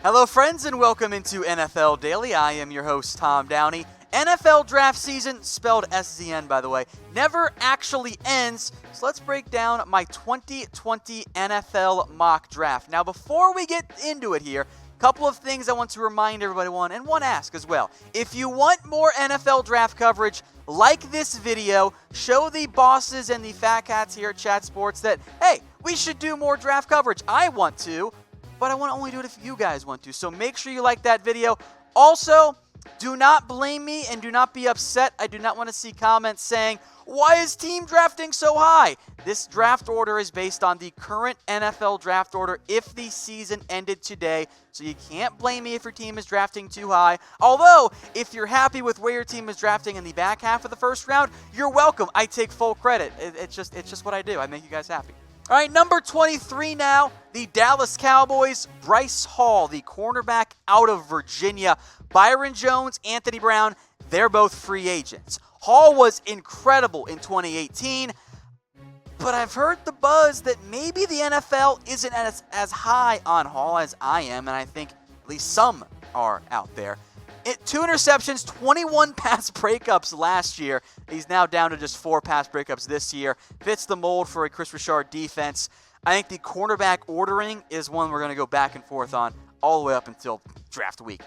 Hello friends and welcome into NFL Daily. I am your host Tom Downey. NFL draft season, spelled SZN by the way, never actually ends, so let's break down my 2020 NFL mock draft. Now before we get into it here, a couple of things I want to remind everybody on, and one ask as well. If you want more NFL draft coverage, like this video, show the bosses and the fat cats here at Chat Sports that, hey, we should do more draft coverage. I want to, but I want to only do it if you guys want to. So make sure you like that video. Also, do not blame me and do not be upset. I do not want to see comments saying, why is team drafting so high? This draft order is based on the current NFL draft order if the season ended today. So you can't blame me if your team is drafting too high. Although, if you're happy with where your team is drafting in the back half of the first round, you're welcome. I take full credit. It's just what I do. I make you guys happy. All right, number 23 now, the Dallas Cowboys, Bryce Hall, the cornerback out of Virginia. Byron Jones, Anthony Brown, they're both free agents. Hall was incredible in 2018, but I've heard the buzz that maybe the NFL isn't as high on Hall as I am, and I think at least some are out there. 2 interceptions, 21 pass breakups last year. He's now down to just 4 pass breakups this year. Fits the mold for a Chris Richard defense. I think the cornerback ordering is one we're going to go back and forth on all the way up until draft week.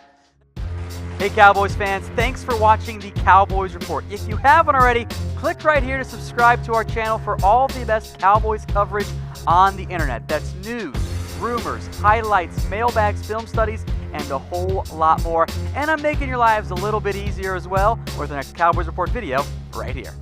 Hey Cowboys fans, thanks for watching the Cowboys Report. If you haven't already, click right here to subscribe to our channel for all the best Cowboys coverage on the internet. That's news, rumors, highlights, mailbags, film studies, and a whole lot more. And I'm making your lives a little bit easier as well with the next Cowboys Report video right here.